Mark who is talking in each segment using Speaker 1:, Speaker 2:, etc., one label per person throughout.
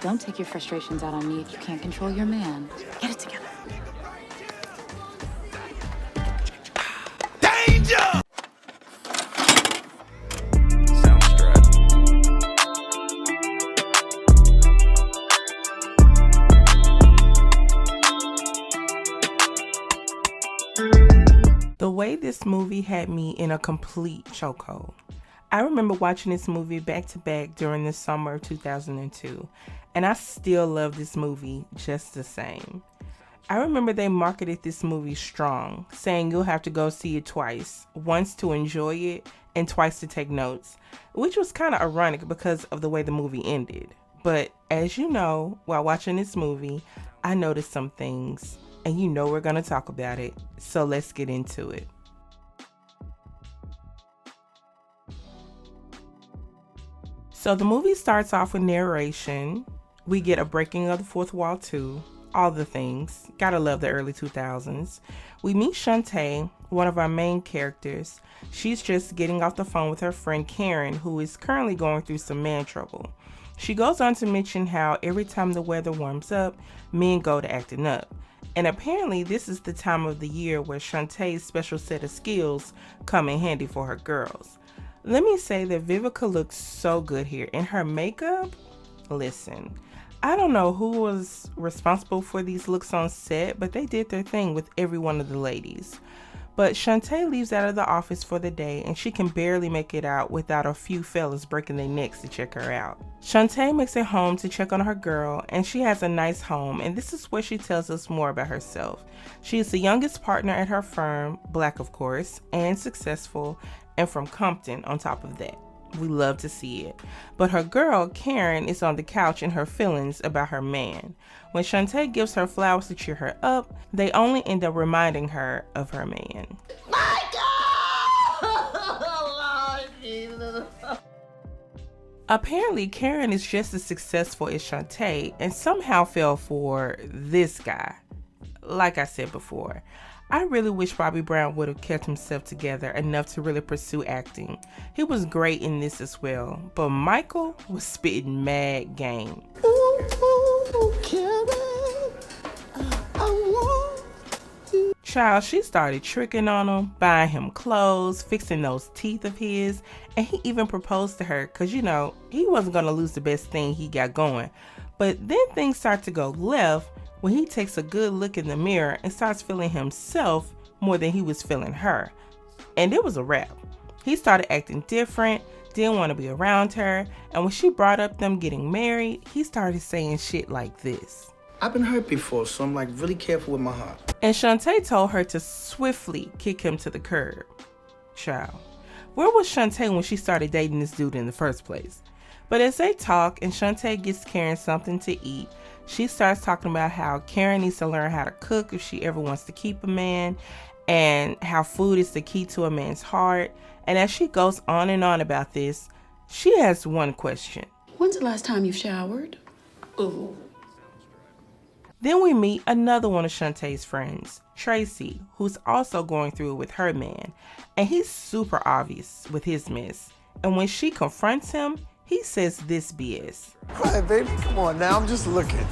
Speaker 1: Don't take your frustrations out on me if you can't control your man. Get it together.
Speaker 2: Danger!
Speaker 3: The way this movie had me in a complete chokehold. I remember watching this movie back to back during the summer of 2002, and I still love this movie just the same. I remember they marketed this movie strong, saying you'll have to go see it twice, once to enjoy it and twice to take notes, which was kind of ironic because of the way the movie ended. But as you know, while watching this movie, I noticed some things, and you know we're going to talk about it, so let's get into it. So the movie starts off with narration. We get a breaking of the fourth wall too, all the things. Gotta love the early 2000s. We meet Shantae, one of our main characters. She's just getting off the phone with her friend Karen, who is currently going through some man trouble. She goes on to mention how every time the weather warms up, men go to acting up. And apparently this is the time of the year where Shantae's special set of skills come in handy for her girls. Let me say that Vivica looks so good here, and her makeup, listen, I don't know who was responsible for these looks on set, but they did their thing with every one of the ladies. But Shantae leaves out of the office for the day, and she can barely make it out without a few fellas breaking their necks to check her out. Shantae makes it home to check on her girl, and she has a nice home, and this is where she tells us more about herself. She is the youngest partner at her firm, black of course, and successful, and from Compton on top of that. We love to see it. But her girl, Karen, is on the couch in her feelings about her man. When Shantae gives her flowers to cheer her up, they only end up reminding her of her man. Apparently, Karen is just as successful as Shantae and somehow fell for this guy. Like I said before, I really wish Bobby Brown would have kept himself together enough to really pursue acting. He was great in this as well, but Michael was spitting mad game. Child, she started tricking on him, buying him clothes, fixing those teeth of his, and he even proposed to her because, you know, he wasn't going to lose the best thing he got going. But then things start to go left when he takes a good look in the mirror and starts feeling himself more than he was feeling her. And it was a wrap. He started acting different, didn't want to be around her, and when she brought up them getting married, he started saying shit like this.
Speaker 4: I've been hurt before, so I'm like really careful with my heart.
Speaker 3: And Shantae told her to swiftly kick him to the curb. Child, where was Shantae when she started dating this dude in the first place? But as they talk and Shantae gets Karen something to eat, she starts talking about how Karen needs to learn how to cook if she ever wants to keep a man, and how food is the key to a man's heart. And as she goes on and on about this, she has one question.
Speaker 5: When's the last time you showered? Ooh.
Speaker 3: Then we meet another one of Shantae's friends, Tracy, who's also going through it with her man. And he's super obvious with his mess. And when she confronts him, he says this BS.
Speaker 6: Hi, baby. Come on now. I'm just looking.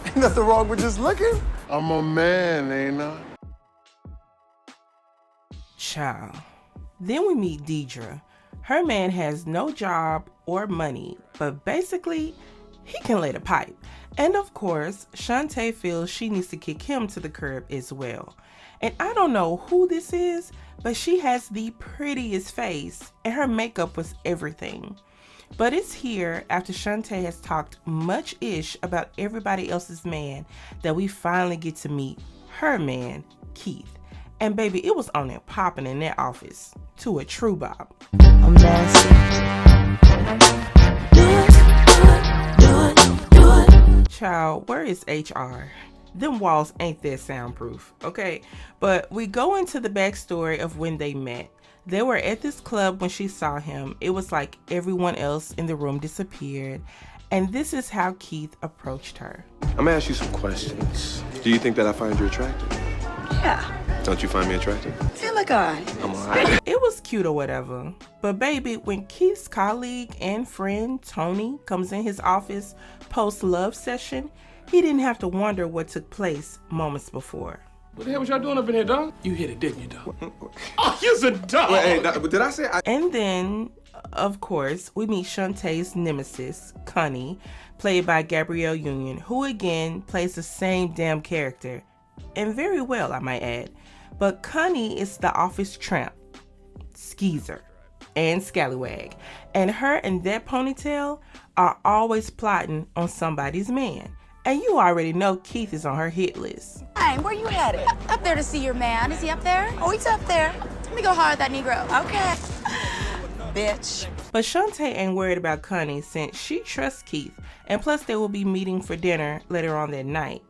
Speaker 6: Ain't nothing wrong with just looking.
Speaker 2: I'm a man, ain't I?
Speaker 3: Child. Then we meet Deidre. Her man has no job or money, but basically, he can lay the pipe. And of course, Shantae feels she needs to kick him to the curb as well. And I don't know who this is, but she has the prettiest face, and her makeup was everything. But it's here, after Shantae has talked much-ish about everybody else's man, that we finally get to meet her man, Keith. And baby, it was on and popping in that office, to a true bob.
Speaker 7: I'm nasty. Do it.
Speaker 3: Child, where is HR? Them walls ain't that soundproof, okay? But we go into the backstory of when they met. They were at this club when she saw him. It was like everyone else in the room disappeared. And this is how Keith approached her.
Speaker 8: I'm gonna ask you some questions. Do you think that I find you attractive?
Speaker 5: Yeah,
Speaker 8: Don't you find me attractive?
Speaker 5: feel like I.
Speaker 8: I'm alright.
Speaker 3: It was cute or whatever. But baby, when Keith's colleague and friend Tony comes in his office post-love session, he didn't have to wonder what took place moments before.
Speaker 9: What the hell was y'all doing up in here, dog? You hit it, didn't you, dog? Oh, you's a dog!
Speaker 8: Wait, hey, did I say I...
Speaker 3: And then, of course, we meet Shantae's nemesis, Connie, played by Gabrielle Union, who again plays the same damn character. And very well, I might add. But Connie is the office tramp, skeezer, and scallywag. And her and that ponytail are always plotting on somebody's man. And you already know Keith is on her hit list.
Speaker 10: Hey, where you headed? Up there to see your man. Is he up there? Oh, he's up there. Let me go holler at that Negro. Okay. Bitch.
Speaker 3: But Shantae ain't worried about Connie since she trusts Keith. And plus they will be meeting for dinner later on that night.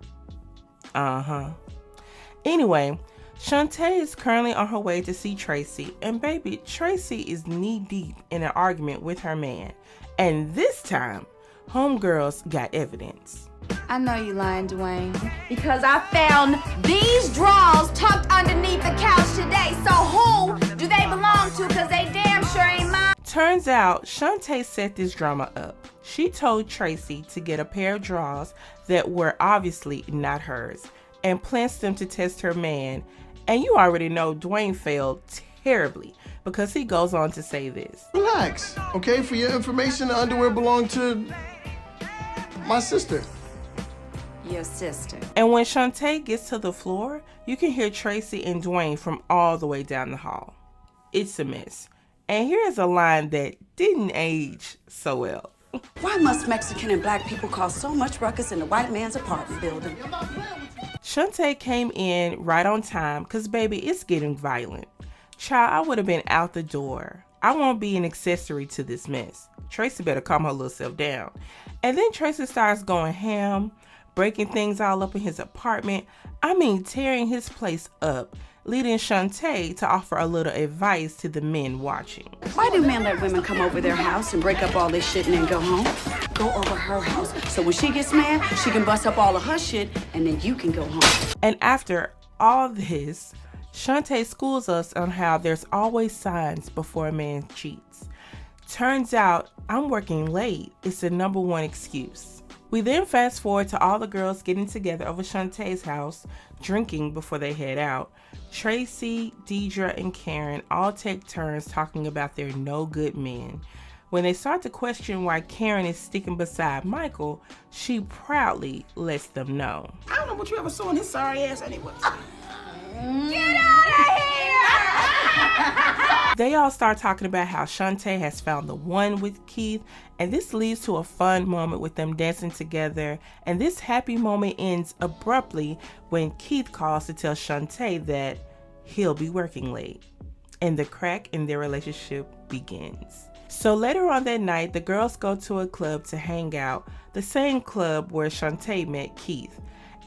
Speaker 3: Anyway, Shantae is currently on her way to see Tracy. And baby, Tracy is knee deep in an argument with her man. And this time, homegirls got evidence.
Speaker 10: I know you lying, Dwayne. Because I found these drawers tucked underneath the couch today. So who do they belong to? Because they damn sure ain't mine.
Speaker 3: Turns out, Shantae set this drama up. She told Tracy to get a pair of drawers that were obviously not hers and plants them to test her man. And you already know Dwayne failed terribly because he goes on to say this.
Speaker 6: Relax, okay? For your information, the underwear belonged to my sister.
Speaker 10: Your sister.
Speaker 3: And when Shantae gets to the floor, you can hear Tracy and Dwayne from all the way down the hall. It's a mess. And here's a line that didn't age so well.
Speaker 5: Why must Mexican and black people cause so much ruckus in the white man's apartment building?
Speaker 3: Shantae came in right on time because, baby, it's getting violent. Child, I would have been out the door. I won't be an accessory to this mess. Tracy better calm her little self down. And then Tracy starts going ham, breaking things all up in his apartment. I mean, tearing his place up, leading Shantae to offer a little advice to the men watching.
Speaker 5: Why do men let women come over their house and break up all this shit and then go home? Go over her house, so when she gets mad, she can bust up all of her shit and then you can go home.
Speaker 3: And after all this, Shantae schools us on how there's always signs before a man cheats. Turns out, I'm working late is the #1 excuse. We then fast forward to all the girls getting together over Shantae's house, drinking before they head out. Tracy, Deidre, and Karen all take turns talking about their no good men. When they start to question why Karen is sticking beside Michael, she proudly lets them know.
Speaker 4: I don't know what you ever saw in his sorry ass anyway.
Speaker 10: Get out of here!
Speaker 3: They all start talking about how Shantae has found the one with Keith, and this leads to a fun moment with them dancing together, and this happy moment ends abruptly when Keith calls to tell Shantae that he'll be working late, and the crack in their relationship begins. So later on that night, the girls go to a club to hang out, the same club where Shantae met Keith.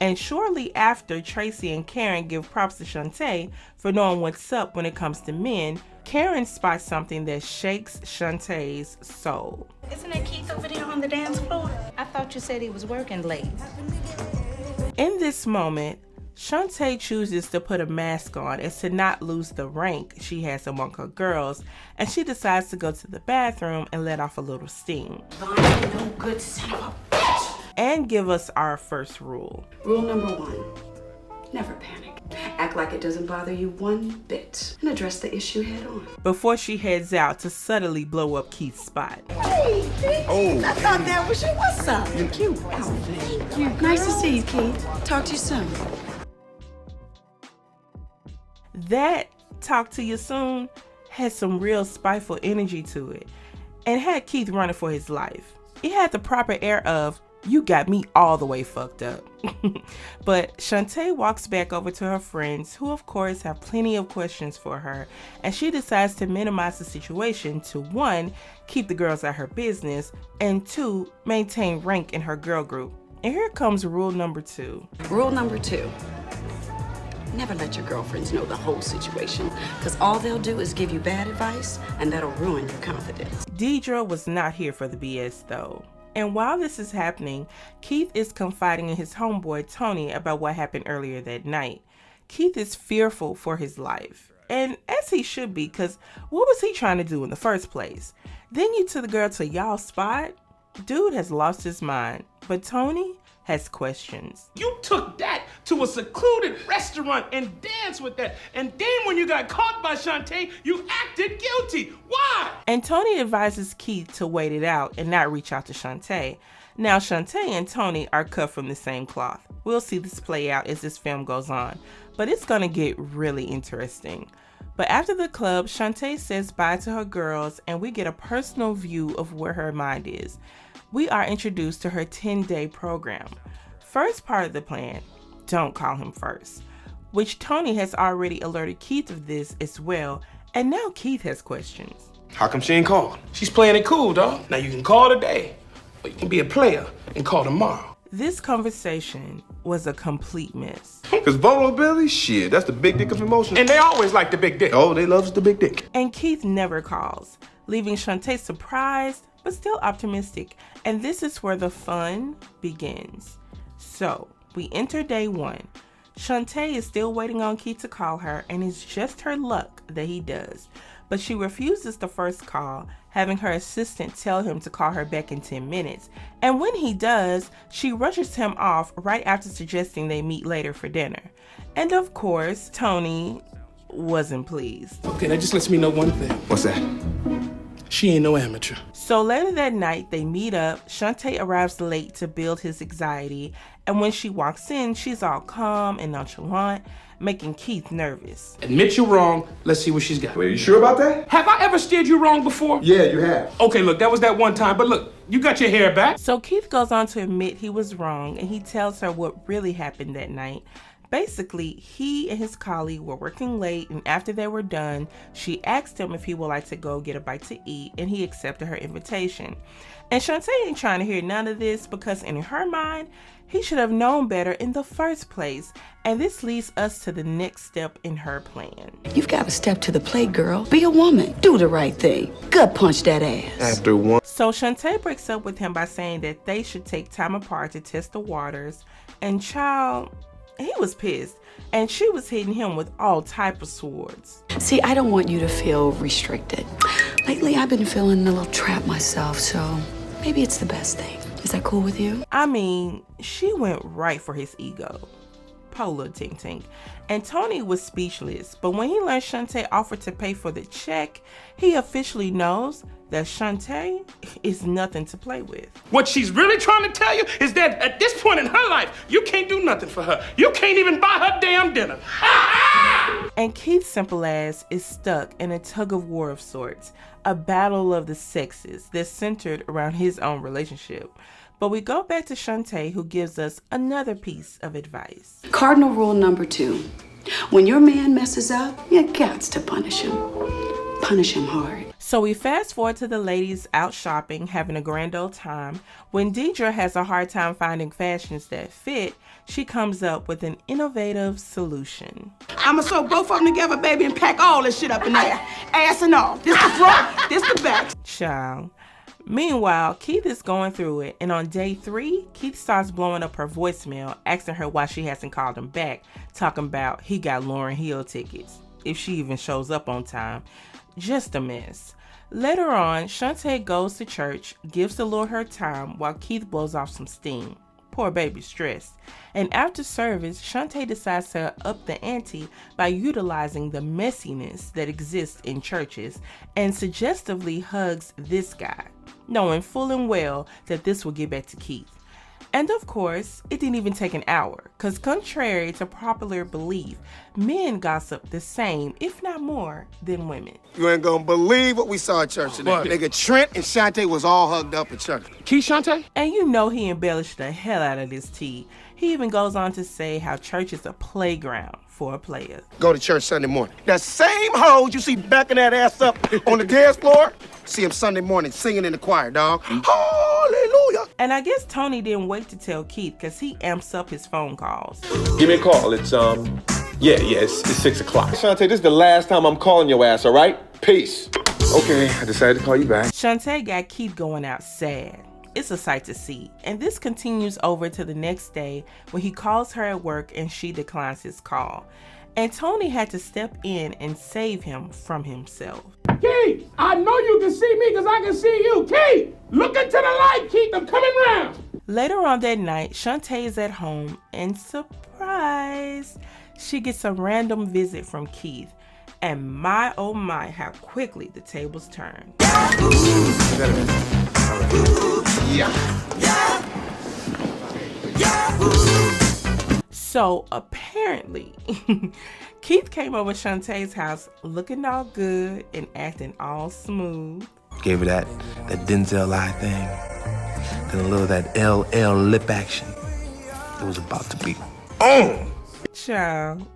Speaker 3: And shortly after, Tracy and Karen give props to Shantae for knowing what's up when it comes to men. Karen spots something that shakes Shantae's soul.
Speaker 5: Isn't that Keith over there on the dance floor?
Speaker 1: I thought you said he was working late.
Speaker 3: In this moment, Shantae chooses to put a mask on as to not lose the rank she has among her girls, and she decides to go to the bathroom and let off a little steam.
Speaker 5: No good son of a bitch.
Speaker 3: And give us our first rule.
Speaker 5: Rule #1, never panic. Act like it doesn't bother you one bit and address the issue head on.
Speaker 3: Before she heads out to subtly blow up Keith's spot.
Speaker 5: Hey, bitch. I thought that was you. What's up? Cute outfit. Cute. Nice to see you, Keith. Talk to you soon.
Speaker 3: That "talk to you soon" had some real spiteful energy to it and had Keith running for his life. It had the proper air of, you got me all the way fucked up. But Shantae walks back over to her friends, who of course have plenty of questions for her, and she decides to minimize the situation to 1, keep the girls at her business, and 2, maintain rank in her girl group. And here comes rule #2.
Speaker 5: Rule #2. Never let your girlfriends know the whole situation, because all they'll do is give you bad advice, and that'll ruin your confidence.
Speaker 3: Deidre was not here for the BS though. And while this is happening, Keith is confiding in his homeboy Tony about what happened earlier that night. Keith is fearful for his life. And as he should be, because what was he trying to do in the first place? Then you took the girl to y'all's spot? Dude has lost his mind, but Tony has questions.
Speaker 9: You took that to a secluded restaurant and danced with that. And then when you got caught by Shantae, you acted guilty. Why?
Speaker 3: And Tony advises Keith to wait it out and not reach out to Shantae. Now, Shantae and Tony are cut from the same cloth. We'll see this play out as this film goes on, but it's gonna get really interesting. But after the club, Shantae says bye to her girls and we get a personal view of where her mind is. We are introduced to her 10-day program. First part of the plan, don't call him first, which Tony has already alerted Keith of this as well, and now Keith has questions.
Speaker 8: How come she ain't called?
Speaker 9: She's playing it cool, dog. Now you can call today, or you can be a player and call tomorrow.
Speaker 3: This conversation was a complete mess.
Speaker 8: Cause vulnerability, shit, that's the big dick of emotion.
Speaker 9: And they always like the big dick.
Speaker 8: Oh, they loves the big dick.
Speaker 3: And Keith never calls, leaving Shantae surprised, but still optimistic. And this is where the fun begins. So, we enter day 1. Shantae is still waiting on Keith to call her, and it's just her luck that he does. But she refuses the first call, having her assistant tell him to call her back in 10 minutes. And when he does, she rushes him off right after suggesting they meet later for dinner. And of course, Tony wasn't pleased.
Speaker 9: Okay, that just lets me know one thing.
Speaker 8: What's that?
Speaker 9: She ain't no amateur.
Speaker 3: So later that night, they meet up. Shantae arrives late to build his anxiety, and when she walks in, she's all calm and nonchalant, making Keith nervous.
Speaker 9: Admit you're wrong. Let's see what she's got.
Speaker 8: Wait, you sure about that?
Speaker 9: Have I ever steered you wrong before?
Speaker 8: Yeah, you have.
Speaker 9: Okay, look, that was that one time, but look, you got your hair back.
Speaker 3: So Keith goes on to admit he was wrong, and he tells her what really happened that night. Basically, he and his colleague were working late, and after they were done, she asked him if he would like to go get a bite to eat, and he accepted her invitation. And Shantae ain't trying to hear none of this because in her mind, he should have known better in the first place. And this leads us to the next step in her plan.
Speaker 5: You've got to step to the plate, girl. Be a woman. Do the right thing. Gut punch that ass.
Speaker 8: After one.
Speaker 3: So Shantae breaks up with him by saying that they should take time apart to test the waters. And child, he was pissed. And she was hitting him with all type of swords.
Speaker 5: See, I don't want you to feel restricted. Lately, I've been feeling a little trapped myself, so maybe it's the best thing. Is that cool with you?
Speaker 3: I mean, she went right for his ego. Poor little Tink Tink. And Tony was speechless, but when he learned Shantae offered to pay for the check, he officially knows that Shantae is nothing to play with.
Speaker 9: What she's really trying to tell you is that at this point in her life, you can't do nothing for her. You can't even buy her damn dinner.
Speaker 3: And Keith's simple ass is stuck in a tug of war of sorts, a battle of the sexes that's centered around his own relationship. But we go back to Shantae, who gives us another piece of advice.
Speaker 5: Cardinal rule number 2. When your man messes up, you got to punish him. Punish him hard.
Speaker 3: So we fast forward to the ladies out shopping, having a grand old time. When Deidre has a hard time finding fashions that fit, she comes up with an innovative solution.
Speaker 4: I'ma sew both of them together, baby, and pack all this shit up in there. Ass and all. This the front, this the back.
Speaker 3: Child. Meanwhile, Keith is going through it, and on day 3, Keith starts blowing up her voicemail, asking her why she hasn't called him back, talking about he got Lauryn Hill tickets, if she even shows up on time. Just a mess. Later on, Shantae goes to church, gives the Lord her time while Keith blows off some steam. Poor baby stressed. And after service, Shantae decides to up the ante by utilizing the messiness that exists in churches and suggestively hugs this guy, knowing full and well that this will get back to Keith. And of course, it didn't even take an hour, because contrary to popular belief, men gossip the same, if not more, than women.
Speaker 6: You ain't gonna believe what we saw at church today.
Speaker 9: What?
Speaker 6: Nigga, Trent and Shantae was all hugged up at church.
Speaker 9: Key Shantae?
Speaker 3: And you know he embellished the hell out of this tea. He even goes on to say how church is a playground for a player.
Speaker 6: Go to church Sunday morning. That same hoes you see backing that ass up on the dance floor, see him Sunday morning singing in the choir, dog. Hallelujah.
Speaker 3: And I guess Tony didn't wait to tell Keith because he amps up his phone calls.
Speaker 8: Give me a call. It's, it's 6 o'clock. Shantae, this is the last time I'm calling your ass, all right? Peace. Okay, I decided to call you back.
Speaker 3: Shantae got Keith going out sad. It's a sight to see. And this continues over to the next day when he calls her at work and she declines his call. and Tony had to step in and save him from himself.
Speaker 9: Keith, I know you can see me because I can see you. Keith, look into the light, Keith. I'm coming round.
Speaker 3: Later on that night, Shantae is at home and surprise, she gets a random visit from Keith. And my oh my, how quickly the tables turn. So apparently, Keith came over Shantae's house looking all good and acting all smooth.
Speaker 11: Gave her that Denzel eye thing. Then a little of that LL lip action. It was about to be on.
Speaker 3: Child.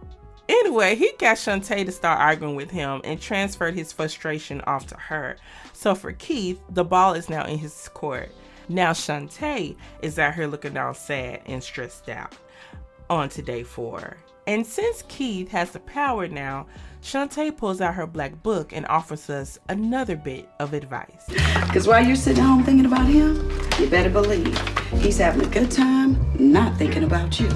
Speaker 3: Anyway, he got Shantae to start arguing with him and transferred his frustration off to her. So for Keith, the ball is now in his court. Now Shantae is out here looking all sad and stressed out on to day 4. And since Keith has the power now, Shantae pulls out her black book and offers us another bit of advice.
Speaker 5: Because while you're sitting home thinking about him, you better believe he's having a good time not thinking about you.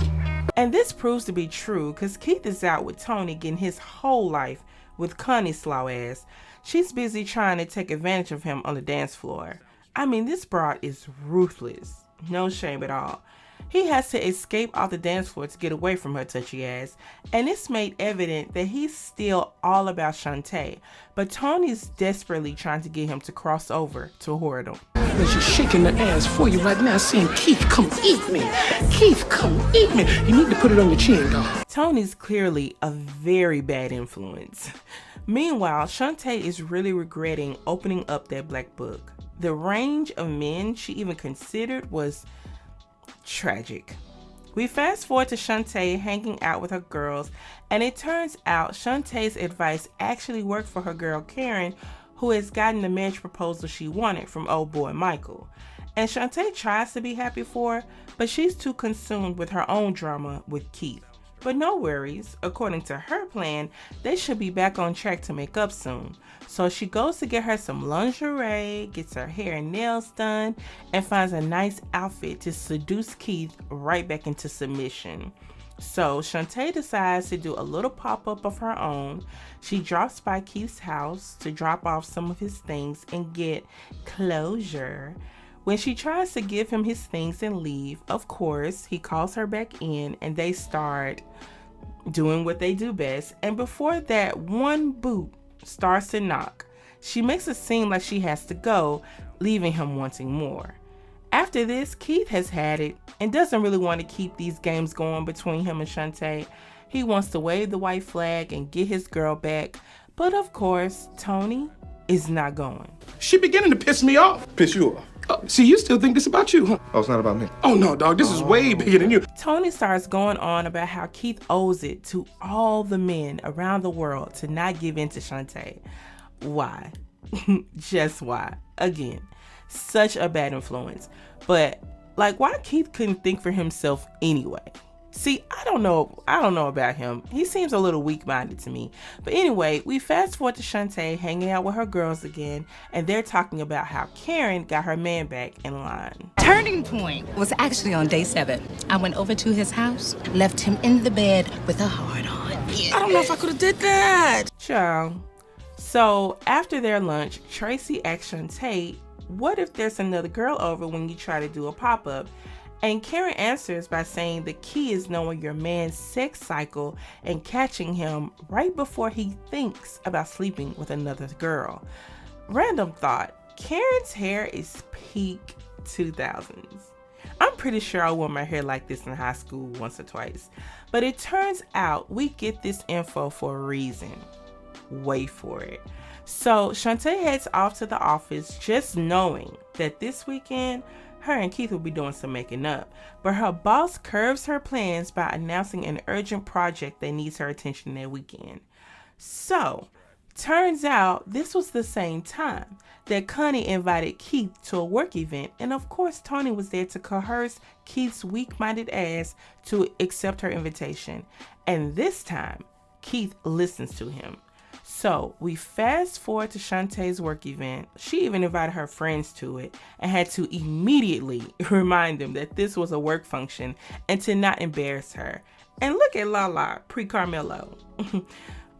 Speaker 3: And this proves to be true because Keith is out with Tony getting his whole life with Connie's slow ass. She's busy trying to take advantage of him on the dance floor. I mean, this broad is ruthless. No shame at all. He has to escape off the dance floor to get away from her touchy ass, and it's made evident that he's still all about Shantae, but Tony's desperately trying to get him to cross over to whoredom.
Speaker 9: She's shaking the ass for you right now, saying, Keith, come eat me. Keith, come eat me. You need to put it on your chin, dog.
Speaker 3: Tony's clearly a very bad influence. Meanwhile, Shantae is really regretting opening up that black book. The range of men she even considered was tragic. We fast forward to Shantae hanging out with her girls, and it turns out Shantae's advice actually worked for her girl Karen, who has gotten the marriage proposal she wanted from old boy Michael. And Shantae tries to be happy for her, but she's too consumed with her own drama with Keith. But no worries, according to her plan, they should be back on track to make up soon. So she goes to get her some lingerie, gets her hair and nails done, and finds a nice outfit to seduce Keith right back into submission. So Shantae decides to do a little pop-up of her own. She drops by Keith's house to drop off some of his things and get closure. When she tries to give him his things and leave, of course, he calls her back in and they start doing what they do best. And before that one boot starts to knock, she makes it seem like she has to go, leaving him wanting more. After this, Keith has had it and doesn't really want to keep these games going between him and Shantae. He wants to wave the white flag and get his girl back. But of course, Tony is not going.
Speaker 9: She beginning to piss me off.
Speaker 8: Piss you off.
Speaker 9: See, you still think this about you, huh?
Speaker 8: Oh, it's not about me.
Speaker 9: Oh, no, dog. This is way bigger than you.
Speaker 3: Tony starts going on about how Keith owes it to all the men around the world to not give in to Shantae. Why? Just why? Again, such a bad influence. But, like, why Keith couldn't think for himself anyway? See, I don't know about him. He seems a little weak-minded to me. But anyway, we fast forward to Shantae hanging out with her girls again, and they're talking about how Karen got her man back in line.
Speaker 1: Turning point was actually on day 7. I went over to his house, left him in the bed with a hard on. Yeah.
Speaker 4: I don't know if I could have did that.
Speaker 3: Ciao. So after their lunch, Tracy asks Shantae, what if there's another girl over when you try to do a pop-up? And Karen answers by saying the key is knowing your man's sex cycle and catching him right before he thinks about sleeping with another girl. Random thought, Karen's hair is peak 2000s. I'm pretty sure I wore my hair like this in high school once or twice. But it turns out we get this info for a reason. Wait for it. So Shantae heads off to the office just knowing that this weekend her and Keith will be doing some making up, but her boss curves her plans by announcing an urgent project that needs her attention that weekend. So, turns out this was the same time that Connie invited Keith to a work event, and of course Tony was there to coerce Keith's weak-minded ass to accept her invitation. And this time, Keith listens to him. So we fast forward to Shantae's work event. She even invited her friends to it and had to immediately remind them that this was a work function and to not embarrass her. And look at Lala, pre-Carmelo.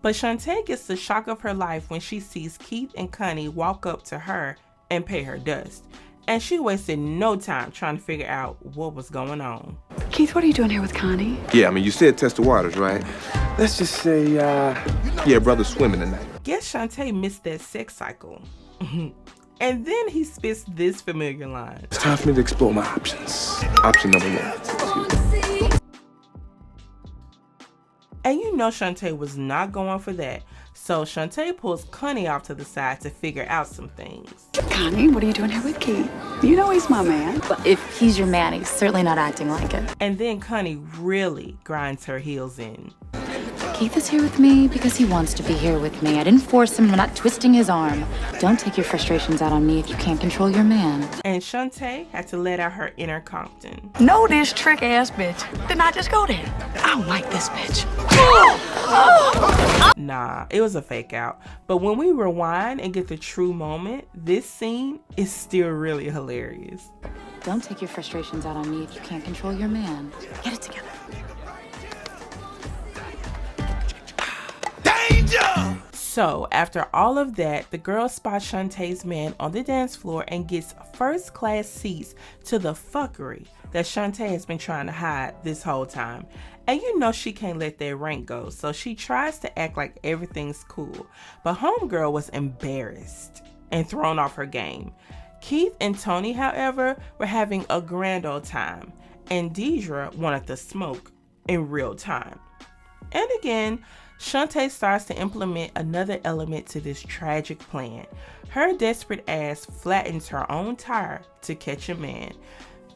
Speaker 3: But Shantae gets the shock of her life when she sees Keith and Connie walk up to her and pay her dust. And she wasted no time trying to figure out what was going on.
Speaker 5: Keith, what are you doing here with Connie?
Speaker 11: Yeah, I mean, you said test the waters, right? Let's just say, yeah, brother's swimming tonight.
Speaker 3: Guess Shantae missed that sex cycle. And then he spits this familiar line.
Speaker 11: It's time for me to explore my options. Option number 1.
Speaker 3: And you know Shantae was not going for that. So Shantae pulls Connie off to the side to figure out some things.
Speaker 5: Connie, what are you doing here with Keith? You know he's my man.
Speaker 12: Well, if he's your man, he's certainly not acting like it.
Speaker 3: And then Connie really grinds her heels in.
Speaker 12: Keith is here with me because he wants to be here with me. I didn't force him. I'm not twisting his arm. Don't take your frustrations out on me if you can't control your man.
Speaker 3: And Shantae had to let out her inner Compton.
Speaker 5: Know this trick-ass bitch. Didn't I just go there? I don't like this bitch.
Speaker 3: Nah, it was a fake out. But when we rewind and get the true moment, this scene is still really hilarious.
Speaker 12: Don't take your frustrations out on me if you can't control your man. Get it together.
Speaker 3: So, after all of that, the girl spots Shantae's man on the dance floor and gets first class seats to the fuckery that Shantae has been trying to hide this whole time. And you know she can't let that rank go, so she tries to act like everything's cool. But homegirl was embarrassed and thrown off her game. Keith and Tony, however, were having a grand old time, and Deidre wanted the smoke in real time. And again, Shantae starts to implement another element to this tragic plan. Her desperate ass flattens her own tire to catch a man.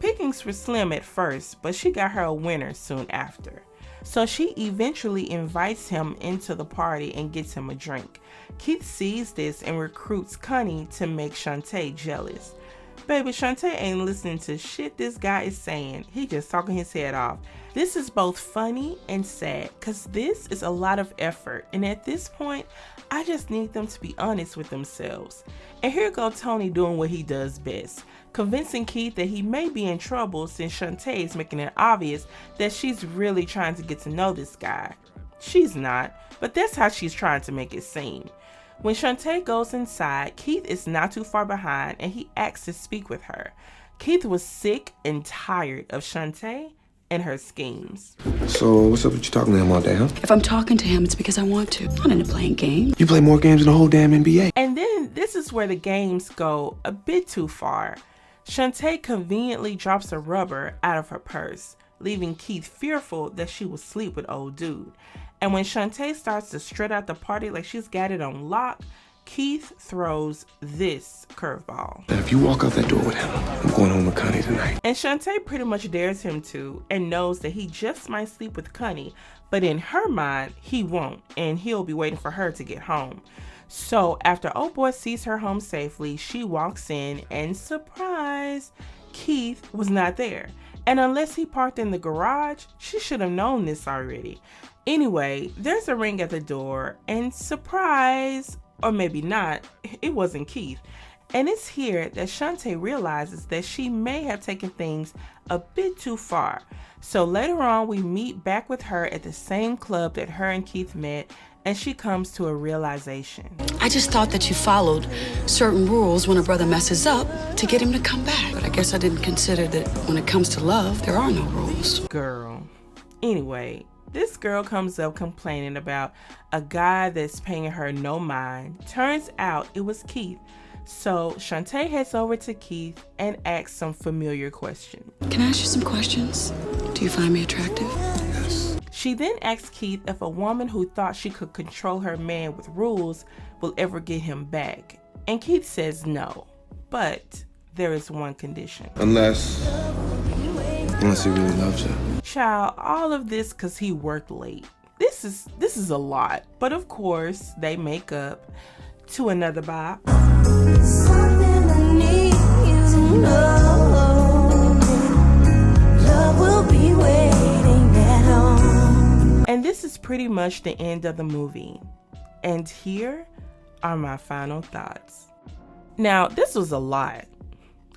Speaker 3: Pickings were slim at first, but she got her a winner soon after. So she eventually invites him into the party and gets him a drink. Keith sees this and recruits Connie to make Shantae jealous. Baby, Shantae ain't listening to shit this guy is saying. He just talking his head off. This is both funny and sad because this is a lot of effort. And at this point, I just need them to be honest with themselves. And here go Tony doing what he does best, convincing Keith that he may be in trouble since Shantae is making it obvious that she's really trying to get to know this guy. She's not, but that's how she's trying to make it seem. When Shantae goes inside, Keith is not too far behind and he asks to speak with her. Keith was sick and tired of Shantae and her schemes.
Speaker 11: So, what's up with you talking to him all day, huh?
Speaker 5: If I'm talking to him, it's because I want to. I'm not into playing games.
Speaker 11: You play more games than the whole damn NBA.
Speaker 3: And then this is where the games go a bit too far. Shantae conveniently drops a rubber out of her purse, leaving Keith fearful that she will sleep with old dude. And when Shantae starts to strut out the party like she's got it on lock, Keith throws this curveball.
Speaker 11: Now, if you walk out that door with him, I'm going home with Connie tonight.
Speaker 3: And Shantae pretty much dares him to and knows that he just might sleep with Connie, but in her mind, he won't, and he'll be waiting for her to get home. So after old boy sees her home safely, she walks in and surprise, Keith was not there. And unless he parked in the garage, she should have known this already. Anyway, there's a ring at the door and surprise, or maybe not, it wasn't Keith. And it's here that Shantae realizes that she may have taken things a bit too far. So later on, we meet back with her at the same club that her and Keith met, and she comes to a realization.
Speaker 5: I just thought that you followed certain rules when a brother messes up to get him to come back. But I guess I didn't consider that when it comes to love, there are no rules.
Speaker 3: Girl. Anyway, this girl comes up complaining about a guy that's paying her no mind. Turns out it was Keith. So Shantae heads over to Keith and asks some familiar questions.
Speaker 5: Can I ask you some questions? Do you find me attractive?
Speaker 11: Yes.
Speaker 3: She then asks Keith if a woman who thought she could control her man with rules will ever get him back. And Keith says no, but there is one condition.
Speaker 11: Unless he really loves you.
Speaker 3: Child, all of this because he worked late. This is a lot, but of course they make up to another bop.
Speaker 13: Something I need you to know. Love will be waiting at home.
Speaker 3: And this is pretty much the end of the movie. And here are my final thoughts. Now, this was a lot.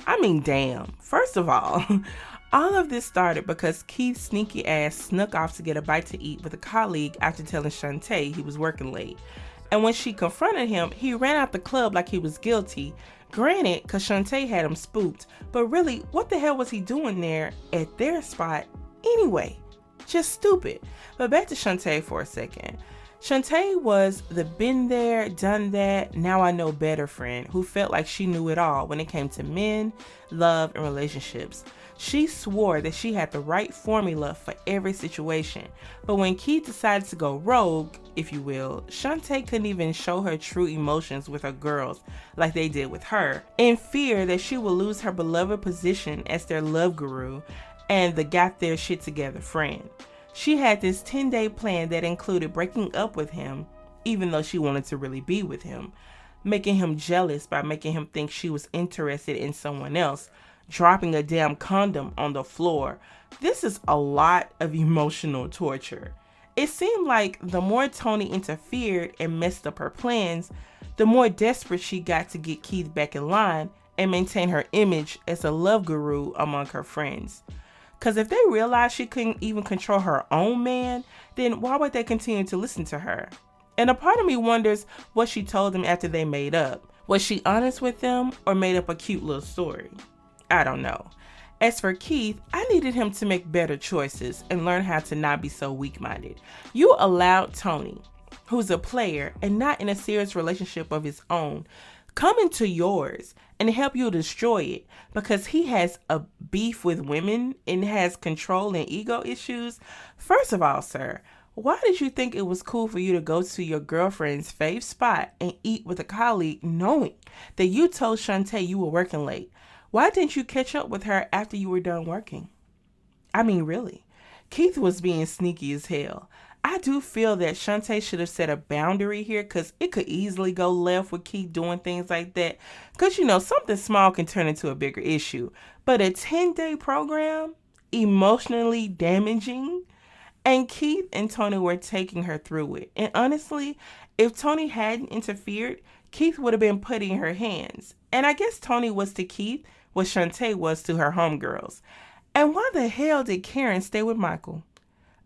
Speaker 3: I mean, damn. First of all of this started because Keith's sneaky ass snuck off to get a bite to eat with a colleague after telling Shantae he was working late. And when she confronted him, he ran out the club like he was guilty. Granted, because Shantae had him spooked, but really, what the hell was he doing there at their spot anyway? Just stupid. But back to Shantae for a second. Shantae was the been there, done that, now I know better friend who felt like she knew it all when it came to men, love, and relationships. She swore that she had the right formula for every situation, but when Keith decided to go rogue, if you will, Shantae couldn't even show her true emotions with her girls like they did with her, in fear that she would lose her beloved position as their love guru and the got their shit together friend. She had this 10-day plan that included breaking up with him, even though she wanted to really be with him, making him jealous by making him think she was interested in someone else, dropping a damn condom on the floor. This is a lot of emotional torture. It seemed like the more Tony interfered and messed up her plans, the more desperate she got to get Keith back in line and maintain her image as a love guru among her friends. Because if they realized she couldn't even control her own man, then why would they continue to listen to her? And a part of me wonders what she told them after they made up. Was she honest with them or made up a cute little story? I don't know. As for Keith, I needed him to make better choices and learn how to not be so weak-minded. You allowed Tony, who's a player and not in a serious relationship of his own, come into yours and help you destroy it because he has a beef with women and has control and ego issues. First of all, sir, why did you think it was cool for you to go to your girlfriend's fave spot and eat with a colleague knowing that you told Shantae you were working late? Why didn't you catch up with her after you were done working? I mean, really. Keith was being sneaky as hell. I do feel that Shantae should have set a boundary here because it could easily go left with Keith doing things like that. Because, you know, something small can turn into a bigger issue. But a 10-day program, emotionally damaging, and Keith and Tony were taking her through it. And honestly, if Tony hadn't interfered, Keith would have been putting in her hands. And I guess Tony was to Keith what Shantae was to her homegirls. And why the hell did Karen stay with Michael?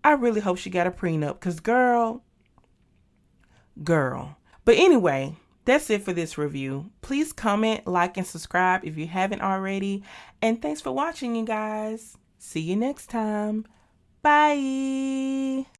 Speaker 3: I really hope she got a prenup, because girl. But anyway, that's it for this review. Please comment, like, and subscribe if you haven't already. And thanks for watching, you guys. See you next time. Bye.